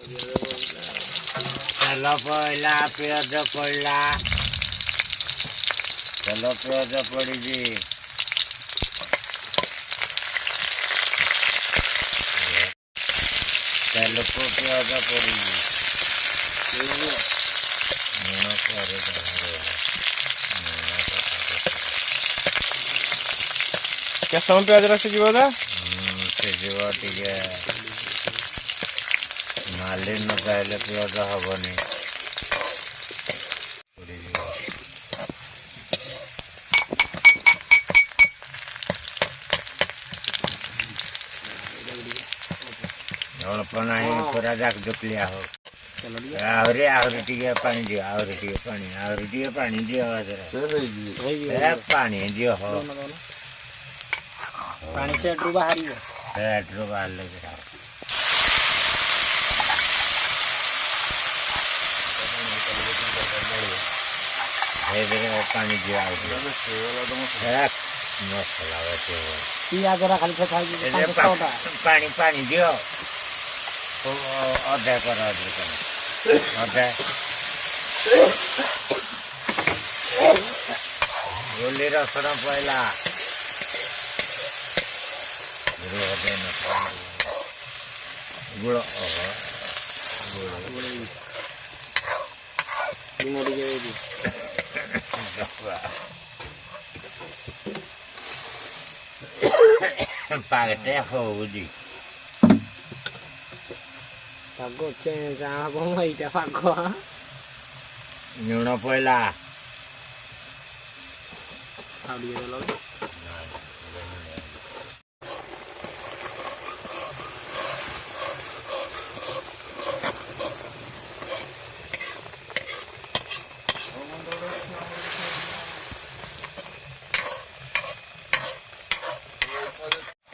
ତେଲ ପଇଲା ପିଆଜ ପଇଲା ତେଲ ପିଆଜ ପଡ଼ିଛି ତେଲକୁ ପିଆଜ ପଡ଼ିଛି ଲୁଣ ପରେ କେତେ ସମୟ ପିଆଜଟା ସିଝିବ ଦା ସିଝିବ ଟିକେ ନାଲି ନ ଚାହିଁଲେ ପିଆଜ ହବନି ଅଳ୍ପ ନାହିଁ ପୁରା ଜାକଜକିଆ ହଉ ଆହୁରି ଟିକେ ପାଣି ଦିଅ ଆହୁରି ଟିକେ ପାଣି ଦିଅ ପାଣି ଦିଅ ହଉ ପାଣି ସେଠରୁ ବାହାରିବ ସେଠରୁ ବାହାରିଲେ ସେଇଥିରେ ପାଣି ଦିଅ ଆଉ ମସଲା ପିଆଜରା ଖାଲି ପାଣି ଦିଅ ଅଧା କର ଅଧା ଗୋଲି ରସୁଣ ପଇଲା ଗୁଳ ପାଗଟେ ହଉଛି ପାଗ ଚେଞ୍ଜ ହବ ଏଇଟା ପାଗ ଲୁଣ ପଇଲା ଆଉ ଟିକେ ଦେଲ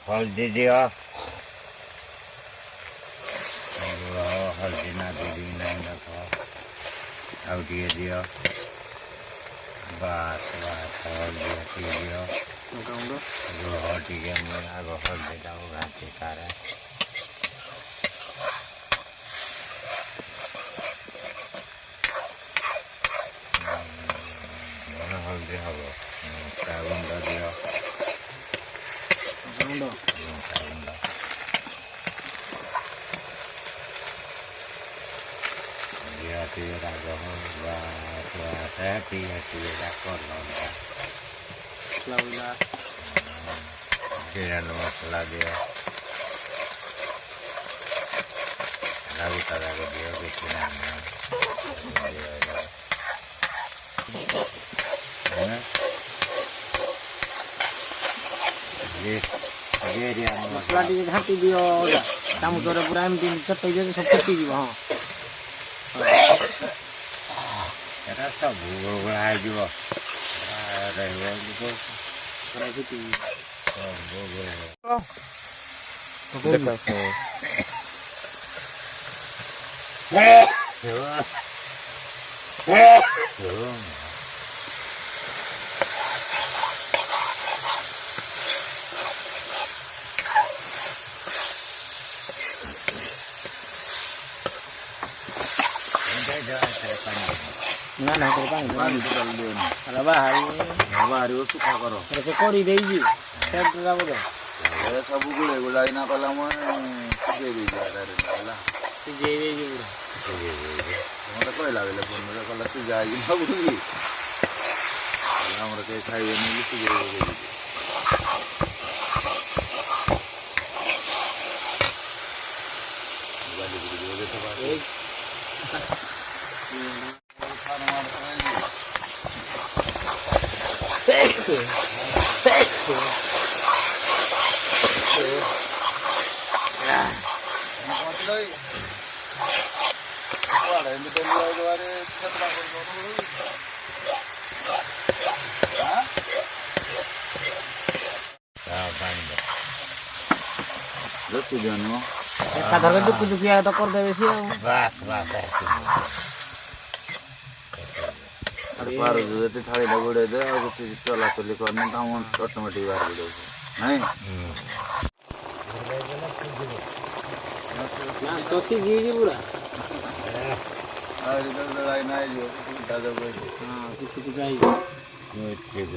हल्दी दियो हल्दी ना दी नहीं रखो आउ दियो बस हल्दी दियो टे आग हल्दी घाटी तार हल्दी हम गुंड दियो राग बिरयानी मसला दियो राग दियो ମସଲା ଟିକେ ଘାଣ୍ଟି ଦିଅ ଚାମଚରେ ପୁରା ଏମିତି ଚଟେଇ ଦିଅ ସବୁ ଫୁଟିଯିବ ହଁ ଏଟା ସବୁ ଗୋଳା ହେଇଯିବ ନା ନା ବାହାରିବ ସୁଖା କର ସେ କରିଦେଇଛି ସବୁ ଗୁଳେ ଗୁଳାଇନା କଲା ସିଝେଇ ଦେଇଛି ହେଲା ସିଝେଇ ଦେଇଛି ମତେ କହିଲା ବେଲେ ଫୋନରେ କଲା ସିଝା ହେଇକି ଭାବୁଛି ଆମର କେହି ଖାଇବେନି ବୋଲି ସିଝେଇ ଦେଇଛି ଏକାଥରକେ ଦୁଃଖ ଦୁଃଖିଆ ତ କରିଦେବେ ସିଏ ଆଉ ଯଦି ଥାଳିଟା ଗୋଡ଼େଇ ଦେ ଆଉ କିଛି ଚଲାଚଲି କରିନି ତମ ଅଟୋମେଟିକ୍ ବାହାରି ପଡ଼ିବ ନାଇଁ ନା ଶଶି ଯିବି ପୁରା ଆହୁରି ତ ଲଗାଇ ନାହିଁ ଯିବ ହଁ କିଛି ହେଇଯିବ ଏତେ